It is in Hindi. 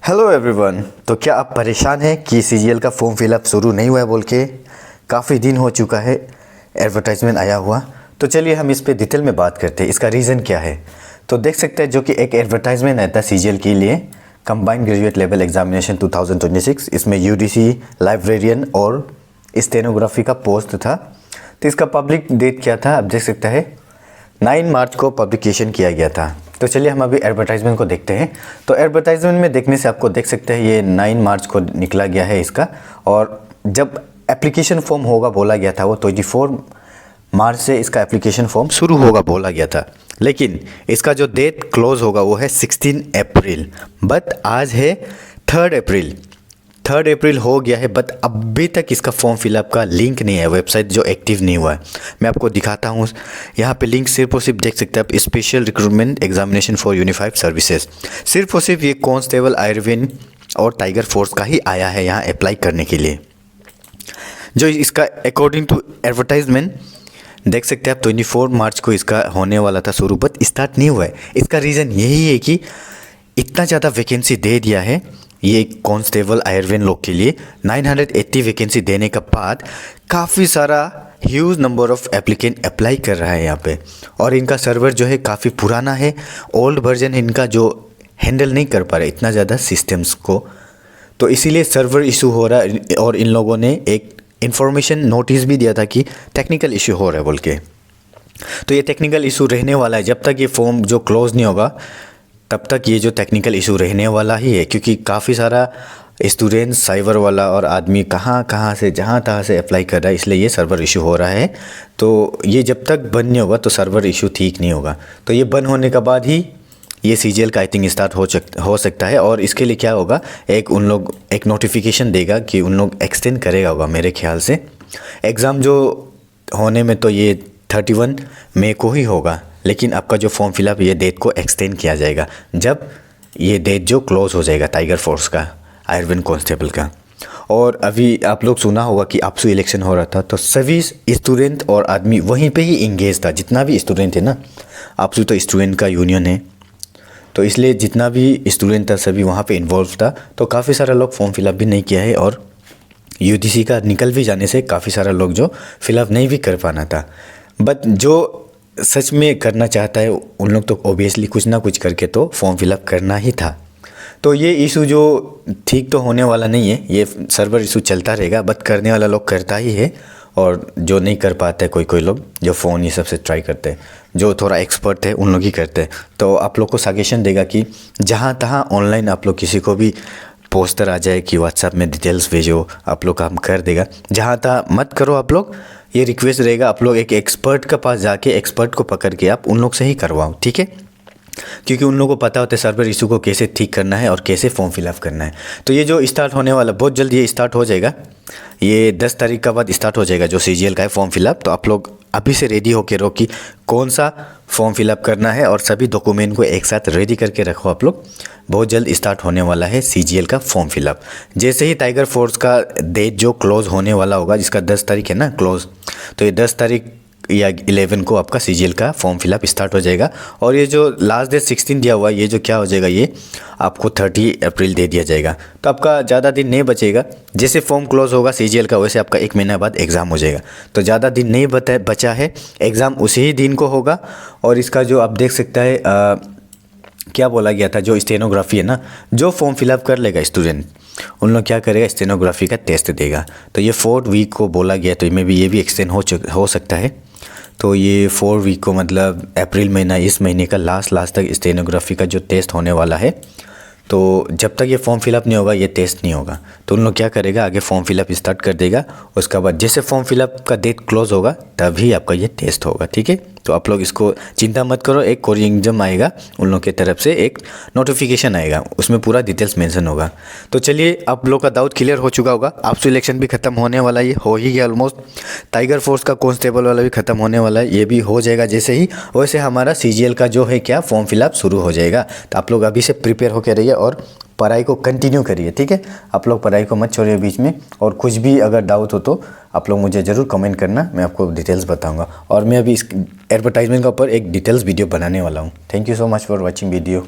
Hello everyone. तो क्या आप परेशान हैं कि सीजीएल का फॉर्म फिलअप शुरू नहीं हुआ है बोल के? काफ़ी दिन हो चुका है एडवर्टाइजमेंट आया हुआ। तो चलिए हम इस पे डिटेल में बात करते हैं, इसका रीज़न क्या है। तो देख सकते हैं जो कि एक एडवर्टाइजमेंट आया था सीजीएल के लिए, कंबाइंड ग्रेजुएट लेवल एग्जामिनेशन 2026। इसमें यूडीसी, लाइब्रेरियन और स्टेनोग्राफी का पोस्ट था। तो इसका पब्लिक डेट क्या था, आप देख सकते हैं 9 मार्च को पब्लिकेशन किया गया था। तो चलिए हम अभी एडवर्टाइजमेंट को देखते हैं। तो एडवर्टाइजमेंट में देखने से आपको देख सकते हैं ये 9 मार्च को निकला गया है इसका, और जब एप्लीकेशन फॉर्म होगा बोला गया था वो 24 मार्च से इसका एप्लीकेशन फॉर्म शुरू होगा बोला गया था। लेकिन इसका जो डेट क्लोज होगा वो है 16 अप्रैल, बट आज है 3 अप्रैल। 3 अप्रैल हो गया है, बट अभी तक इसका फॉर्म फिलअप का लिंक नहीं है, वेबसाइट जो एक्टिव नहीं हुआ है। मैं आपको दिखाता हूँ, यहाँ पे लिंक सिर्फ और सिर्फ देख सकते हैं आप, special recruitment examination for unified services. सिर्फ और सिर्फ ये कांस्टेबल, आयरन और टाइगर फोर्स का ही आया है यहाँ अप्लाई करने के लिए। जो इसका अकॉर्डिंग टू एडवर्टाइजमेंट देख सकते हैं आप 24 मार्च को इसका होने वाला था शुरू, बट स्टार्ट नहीं हुआ है। इसका रीज़न यही है कि इतना ज़्यादा वैकेंसी दे दिया है ये कांस्टेबल, आयरन लोग के लिए। 980 वैकेंसी देने के बाद काफ़ी सारा huge number of applicant apply कर रहा है यहाँ पे, और इनका सर्वर जो है काफ़ी पुराना है, ओल्ड वर्जन है इनका, जो हैंडल नहीं कर पा रहा इतना ज़्यादा सिस्टम्स को। तो इसीलिए सर्वर इशू हो रहा है, और इन लोगों ने एक इन्फॉर्मेशन नोटिस भी दिया था कि टेक्निकल इशू हो रहा है बोल के। तो ये टेक्निकल इशू रहने वाला है, जब तक ये फॉर्म जो क्लोज नहीं होगा तब तक ये जो टेक्निकल इशू रहने वाला ही है, क्योंकि काफ़ी सारा स्टूडेंट, साइबर वाला और आदमी कहाँ से जहाँ तहाँ से अप्लाई कर रहा है, इसलिए ये सर्वर इशू हो रहा है। तो ये जब तक बंद नहीं होगा तो सर्वर इशू ठीक नहीं होगा। तो ये बंद होने के बाद ही ये सीजीएल का आई थिंक स्टार्ट हो सकता है। और इसके लिए क्या होगा, उन लोग एक नोटिफिकेशन देगा कि उन लोग एक्सटेंड करेगा होगा मेरे ख्याल से। एग्ज़ाम जो होने में तो ये 31 मई को ही होगा, लेकिन आपका जो फॉर्म फिलअप ये डेट को एक्सटेंड किया जाएगा जब ये डेट जो क्लोज हो जाएगा टाइगर फोर्स का, आयरन कांस्टेबल का। और अभी आप लोग सुना होगा कि आपसू इलेक्शन हो रहा था, तो सभी स्टूडेंट और आदमी वहीं पे ही इंगेज था। जितना भी स्टूडेंट है ना, आपसू तो स्टूडेंट का यूनियन है, तो इसलिए जितना भी स्टूडेंट था सभी वहाँ पे इन्वॉल्व था। तो काफ़ी सारा लोग फॉर्म फिलअप भी नहीं किया है, और यूडीसी का निकल भी जाने से काफ़ी सारा लोग जो फिलअप नहीं भी कर पाना था। बट जो सच में करना चाहता है उन लोग तो ओबियसली कुछ ना कुछ करके तो फॉर्म फिलअप करना ही था। तो ये इशू जो ठीक तो होने वाला नहीं है, ये सर्वर इशू चलता रहेगा, बट करने वाला लोग करता ही है, और जो नहीं कर पाते कोई लोग जो फ़ोन ये सब से ट्राई करते हैं, जो थोड़ा एक्सपर्ट है उन लोग ही करते हैं। तो आप लोग को सजेशन देगा कि जहाँ तहाँ ऑनलाइन आप लोग किसी को भी पोस्टर आ जाए कि व्हाट्सएप में डिटेल्स भेजो, आप लोग काम कर देगा। जहाँ तहाँ मत करो आप लोग, ये रिक्वेस्ट रहेगा, आप लोग एक एक्सपर्ट के पास जाके एक्सपर्ट को पकड़ के आप उन लोग से ही करवाओ, ठीक है? क्योंकि उन लोगों को पता होता है सर्वर इशू को कैसे ठीक करना है और कैसे फॉर्म फिलअप करना है। तो ये जो स्टार्ट होने वाला बहुत जल्द ये स्टार्ट हो जाएगा, ये 10 तारीख का बाद स्टार्ट हो जाएगा जो सीजीएल का है फॉर्म फिलअप। तो आप लोग अभी से रेडी होके रहो कि कौन सा फॉर्म फिलअप करना है, और सभी डॉक्यूमेंट को एक साथ रेडी करके रखो आप लोग। बहुत जल्द स्टार्ट होने वाला है सीजीएल का फॉर्म फिलअप। जैसे ही टाइगर फोर्स का डेट जो क्लोज होने वाला होगा, जिसका 10 तारीख है ना क्लोज, तो ये 10 तारीख या 11 को आपका सीजीएल का फॉर्म फिलअप स्टार्ट हो जाएगा। और ये जो लास्ट डेट 16 दिया हुआ है, ये जो क्या हो जाएगा, ये आपको 30 अप्रैल दे दिया जाएगा। तो आपका ज़्यादा दिन नहीं बचेगा। जैसे फॉर्म क्लोज होगा सीजीएल का, वैसे आपका 1 महीना बाद एग्ज़ाम हो जाएगा। तो ज़्यादा दिन नहीं बचा है, एग्ज़ाम उसी ही दिन को होगा। और इसका जो आप देख सकते हैं क्या बोला गया था, जो स्टेनोग्राफी है ना, जो फॉर्म फिलअप कर लेगा स्टूडेंट, उन लोग क्या करेगा, स्टेनोग्राफी का टेस्ट देगा। तो ये 4 वीक को बोला गया, तो इनमें भी ये भी एक्सटेंड हो सकता है। तो ये 4 वीक को मतलब अप्रैल महीना, इस महीने का लास्ट तक स्टेनोग्राफी का जो टेस्ट होने वाला है। तो जब तक ये फॉर्म फिलअप नहीं होगा ये टेस्ट नहीं होगा। तो उन लोग क्या करेगा, आगे फॉर्म फिलअप स्टार्ट कर देगा। उसके बाद जैसे फॉर्म फिलअप का डेट क्लोज होगा तभी आपका ये टेस्ट होगा, ठीक है? तो आप लोग इसको चिंता मत करो, एक कोरियर एग्जाम आएगा उन लोग की तरफ से, एक नोटिफिकेशन आएगा, उसमें पूरा डिटेल्स मेंशन होगा। तो चलिए, आप लोग का डाउट क्लियर हो चुका होगा। आपसे इलेक्शन भी खत्म होने वाला, ये हो ही गया ऑलमोस्ट। टाइगर फोर्स का कांस्टेबल वाला भी खत्म होने वाला है, ये भी हो जाएगा जैसे ही। वैसे हमारा सीजीएल का जो है क्या फॉर्म फिलअप शुरू हो जाएगा। तो आप लोग अभी से प्रिपेयर होकर रहिए और पढ़ाई को कंटिन्यू करिए, ठीक है? आप लोग पढ़ाई को मत छोड़िए बीच में। और कुछ भी अगर डाउट हो तो आप लोग मुझे ज़रूर कमेंट करना, मैं आपको डिटेल्स बताऊंगा। और मैं अभी इस एडवर्टाइजमेंट के ऊपर एक डिटेल्स वीडियो बनाने वाला हूँ। Thank you so much for watching video.